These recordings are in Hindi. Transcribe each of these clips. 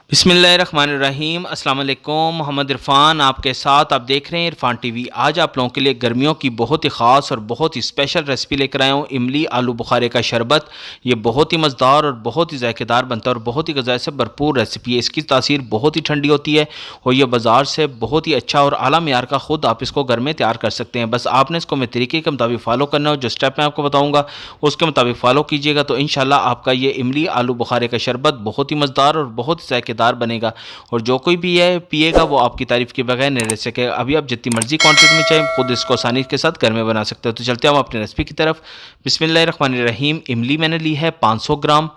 बिस्मिल्लाहिर्रहमानिर्रहीम। अस्सलाम वालेकुम। मोहम्मद इरफ़ान आपके साथ, आप देख रहे हैं इरफ़ान टीवी। आज आप लोगों के लिए गर्मियों की बहुत ही ख़ास और बहुत ही स्पेशल रेसिपी लेकर आया हूँ, इमली आलू बुखारे का शरबत। ये बहुत ही मज़ेदार और बहुत ही ज़ायकेदार बनता है और बहुत ही ग़िज़ा से भरपूर रेसिपी है। इसकी तासीर बहुत ही ठंडी होती है और ये बाज़ार से बहुत ही अच्छा और आला मेयार का ख़ुद आप इसको घर में तैयार कर सकते हैं। बस आपने इसको मेरे तरीके के मुताबिक फ़ॉलो करना है और जो स्टेप मैं आपको बताऊँगा उसके मुताबिक फ़ॉलो कीजिएगा तो इंशाल्लाह आपका ये इमली आलू बुखारे का शरबत बहुत ही मज़ेदार और बहुत ही ज़ायकेदार बनेगा और जो कोई भी है पिएगा वो आपकी तारीफ के बगैर नहीं रह सकेगा। अभी आप जितनी मर्जी क्वांटिटी में चाहे खुद इसको आसानी के साथ घर में बना सकते हो। तो चलते हैं हम अपनी रेसिपी की तरफ। बिस्मिल्लाहिर्रहमानिर्रहीम। इमली मैंने ली है 500 ग्राम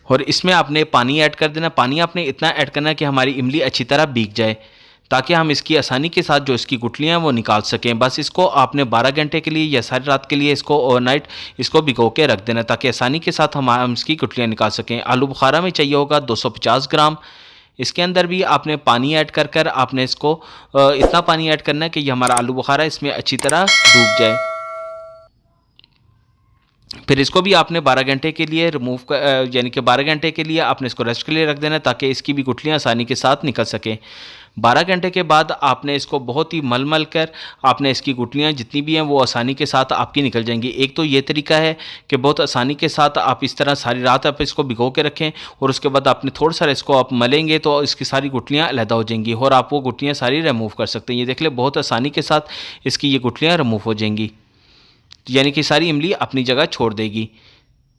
और इसमें आपने पानी ऐड कर देना। पानी आपने इतना ऐड करना है कि हमारी इमली अच्छी तरह भीग जाए ताकि हम इसकी आसानी के साथ जो इसकी गुठलियाँ हैं वो निकाल सकें। बस इसको आपने 12 घंटे के लिए या सारी रात के लिए इसको ओवरनाइट इसको भिगो के रख देना ताकि आसानी के साथ हम इसकी गुठलियाँ निकाल सकें। आलू बुखारा में चाहिए होगा 250 ग्राम। इसके अंदर भी आपने पानी ऐड कर कर आपने इसको इतना पानी ऐड करना है कि ये हमारा आलू बुखारा इसमें अच्छी तरह डूब जाए। फिर इसको भी आपने 12 घंटे के लिए रिमूव यानी कि 12 घंटे के लिए आपने इसको रेस्ट के लिए रख देना ताकि इसकी भी गुठलियाँ आसानी के साथ निकल सकें। 12 घंटे के बाद आपने इसको बहुत ही मल कर आपने इसकी गुठलियाँ जितनी भी हैं वो आसानी के साथ आपकी निकल जाएंगी। एक तो ये तरीका है कि बहुत आसानी के साथ आप इस तरह सारी रात आप इसको भिगो के रखें और उसके बाद आपने थोड़ा सा इसको आप मलेंगे तो इसकी सारी गुठलियाँ अलहदा हो जाएंगी और आप वो गुठलियाँ सारी रिमूव कर सकते हैं। ये देख लें बहुत आसानी के साथ इसकी ये गुठलियाँ रिमूव हो जाएंगी, यानी कि सारी इमली अपनी जगह छोड़ देगी।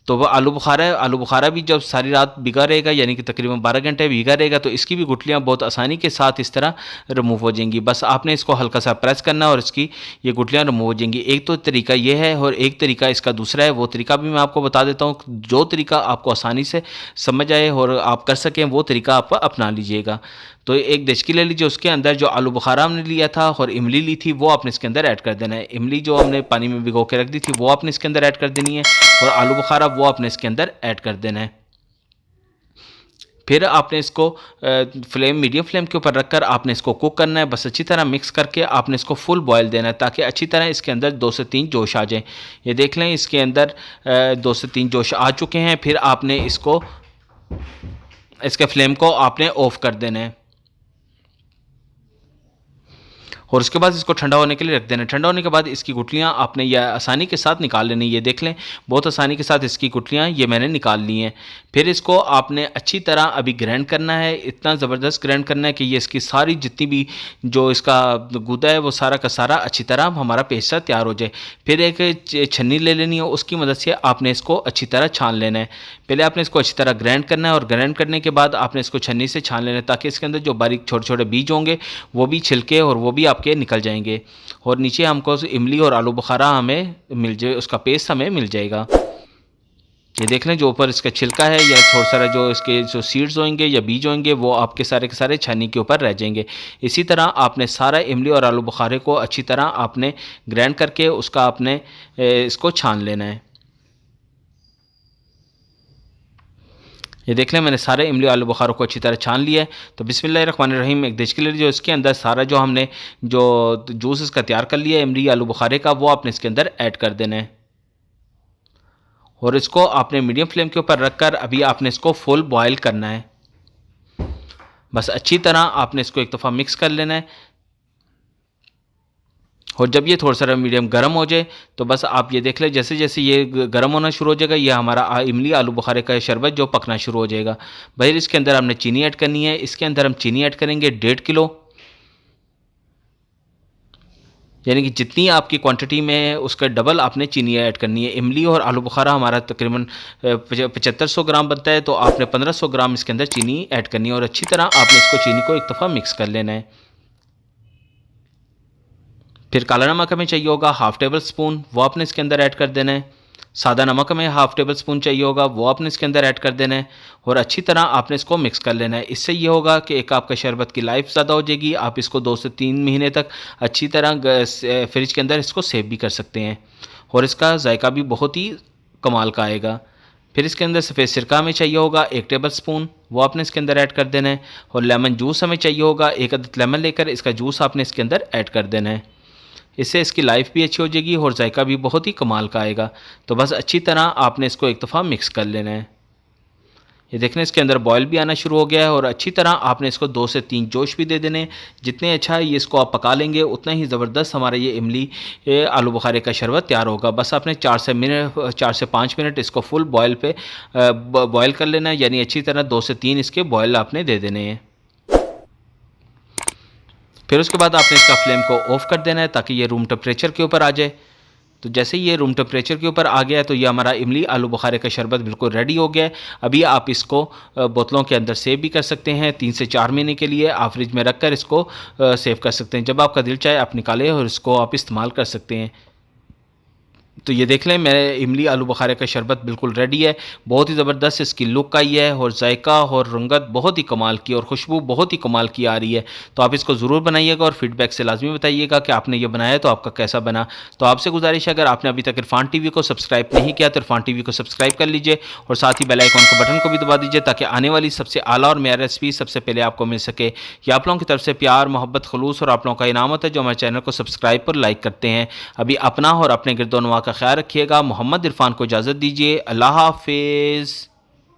तो वह आलू बुखारा है, आलू बुखारा भी जब सारी रात भिगा रहेगा यानी कि तकरीबन 12 घंटे भिगा रहेगा तो इसकी भी गुठलियाँ बहुत आसानी के साथ इस तरह रिमूव हो जाएंगी। बस आपने इसको हल्का सा प्रेस करना और इसकी ये गुठलियाँ रिमूव हो जाएंगी। एक तो तरीका ये है और एक तरीका इसका दूसरा है, वो तरीका भी मैं आपको बता देता हूँ। जो तरीका आपको आसानी से समझ आए और आप कर सकें वो तरीका आप अपना लीजिएगा। तो एक देचकी ले लीजिए, उसके अंदर जो आलू बुखारा हमने लिया था और इमली ली थी वो आपने इसके अंदर ऐड कर देना है। इमली जो हमने पानी में भिगो के रख दी थी वो आपने इसके अंदर ऐड कर देनी है और आलू बुखारा वो आपने इसके अंदर ऐड कर देना है। फिर आपने इसको मीडियम फ्लेम के ऊपर रखकर आपने इसको कुक करना है। बस अच्छी तरह मिक्स करके आपने इसको फुल बॉयल देना है ताकि अच्छी तरह इसके अंदर 2 से 3 जोश आ जाएं। ये देख लें इसके अंदर 2 से 3 जोश आ चुके हैं। फिर आपने इसके फ्लेम को आपने ऑफ कर देना है और उसके बाद इसको ठंडा होने के लिए रख देना। ठंडा होने के बाद इसकी गुठलियाँ आपने यह आसानी के साथ निकाल लेनी। ये देख लें बहुत आसानी के साथ इसकी गुठलियाँ ये मैंने निकाल ली हैं। फिर इसको आपने अच्छी तरह अभी ग्राइंड करना है, इतना ज़बरदस्त ग्राइंड करना है कि ये इसकी सारी जितनी भी जो इसका गुदा है वो सारा का सारा अच्छी तरह हमारा पेस्ट तैयार हो जाए। फिर एक छन्नी ले लेनी है, उसकी मदद से आपने इसको अच्छी तरह छान लेना है। पहले आपने इसको अच्छी तरह ग्राइंड करना है और ग्राइंड करने के बाद आपने इसको छन्नी से छान लेना है ताकि इसके अंदर जो बारीक छोटे छोटे बीज होंगे वो भी छिलके और वो भी आपके निकल जाएंगे और नीचे हमको इमली और आलू बुखारा हमें मिल जाए, उसका पेस्ट हमें मिल जाएगा। ये देख लें जो ऊपर इसका छिलका है या थोड़ा सारा जो इसके जो सीड्स होंगे या बीज होंगे वो आपके सारे के सारे छन्नी के ऊपर रह जाएंगे। इसी तरह आपने सारा इमली और आलू बुखारे को अच्छी तरह आपने ग्राइंड करके उसका आपने इसको छान लेना है। ये देख लें मैंने सारे इमली आलू बुखारों को अच्छी तरह छान लिया है। तो बिस्मिल्लाहिर्रहमानिर्रहीम एक देचकी ले लीजिए, उसके अंदर सारा जो हमने जो जूस इसका तैयार कर लिया है इमली आलू बुखारे का वो आपने इसके अंदर ऐड कर देना है और इसको आपने मीडियम फ्लेम के ऊपर रखकर अभी आपने इसको फुल बॉयल करना है। बस अच्छी तरह आपने इसको एक दफ़ा मिक्स कर लेना है और जब ये थोड़ा सा मीडियम गर्म हो जाए तो बस आप ये देख लें जैसे जैसे ये गर्म होना शुरू हो जाएगा ये हमारा इमली आलू बुखारे का शरबत जो पकना शुरू हो जाएगा। भाई इसके अंदर हमने चीनी ऐड करनी है। इसके अंदर हम चीनी ऐड करेंगे 1.5 किलो, यानी कि जितनी आपकी क्वांटिटी में है उसका डबल आपने चीनी ऐड करनी है। इमली और आलू बुखारा हमारा तकरीबन 7500 ग्राम बनता है तो आपने 1500 ग्राम इसके अंदर चीनी ऐड करनी है और अच्छी तरह आपने इसको चीनी को एक दफ़ा मिक्स कर लेना है। फिर काला नमक हमें चाहिए होगा 1/2 टेबल स्पून, वो आपने इसके अंदर ऐड कर देना है। सादा नमक हमें 1/2 टेबल स्पून चाहिए होगा, वो आपने इसके अंदर ऐड कर देना है और अच्छी तरह आपने इसको मिक्स कर लेना है। इससे ये होगा कि एक आपका शरबत की लाइफ ज़्यादा हो जाएगी। आप इसको 2 से 3 महीने तक अच्छी तरह फ्रिज के अंदर इसको सेव भी कर सकते हैं और इसका जायका भी बहुत ही कमाल का आएगा। फिर इसके अंदर सफ़ेद सिरका हमें चाहिए होगा 1 टेबल स्पून, वो आपने इसके अंदर ऐड कर देना है और लेमन जूस हमें चाहिए होगा 1 अदद लेमन लेकर इसका जूस आपने इसके अंदर ऐड कर देना है। इससे इसकी लाइफ भी अच्छी हो जाएगी और जायका भी बहुत ही कमाल का आएगा। तो बस अच्छी तरह आपने इसको एक दफ़ा मिक्स कर लेना है। ये देखें इसके अंदर बॉयल भी आना शुरू हो गया है और अच्छी तरह आपने इसको 2 से 3 जोश भी दे देने। जितने अच्छा ये इसको आप पका लेंगे उतना ही ज़बरदस्त हमारा ये इमली आलू बुखारे का शरबत तैयार होगा। बस आपने 4 से 5 मिनट इसको फुल बॉयल पे बॉयल कर लेना है, यानी अच्छी तरह 2 से 3 इसके बॉयल आपने दे देने हैं। फिर उसके बाद आपने इसका फ्लेम को ऑफ़ कर देना है ताकि ये रूम टेम्परेचर के ऊपर आ जाए। तो जैसे ही ये रूम टेम्परेचर के ऊपर आ गया है तो ये हमारा इमली आलू बुखारे का शरबत बिल्कुल रेडी हो गया है। अभी आप इसको बोतलों के अंदर सेव भी कर सकते हैं। 3 से 4 महीने के लिए आप फ्रिज में रख कर इसको सेव कर सकते हैं। जब आपका दिल चाहे आप निकालें और इसको आप इस्तेमाल कर सकते हैं। तो ये देख लें मेरे इमली आलू बुखारे का शरबत बिल्कुल रेडी है। बहुत ही ज़बरदस्त इसकी लुक आई है और जायका और रंगत बहुत ही कमाल की और खुशबू बहुत ही कमाल की आ रही है। तो आप इसको ज़रूर बनाइएगा और फीडबैक से लाजमी बताइएगा कि आपने ये बनाया तो आपका कैसा बना। तो आपसे गुजारिश है अगर आपने अभी तक इरफान टीवी को सब्सक्राइब नहीं किया तो इरफान टीवी को सब्सक्राइब कर लीजिए और साथ ही बेल आइकॉन के बटन को भी दबा दीजिए ताकि आने वाली सबसे आला और मेरा रेसिपी सबसे पहले आपको मिल सके। ये आप लोगों की तरफ से प्यार, मोहब्बत, खलूस और आप लोगों का इनामत है जो हमारे चैनल को सब्सक्राइब पर लाइक करते हैं। अभी अपना और अपने गिरदोनवा का ख्याल रखिएगा। मोहम्मद इरफान को इजाज़त दीजिए। अल्लाह हाफिज़।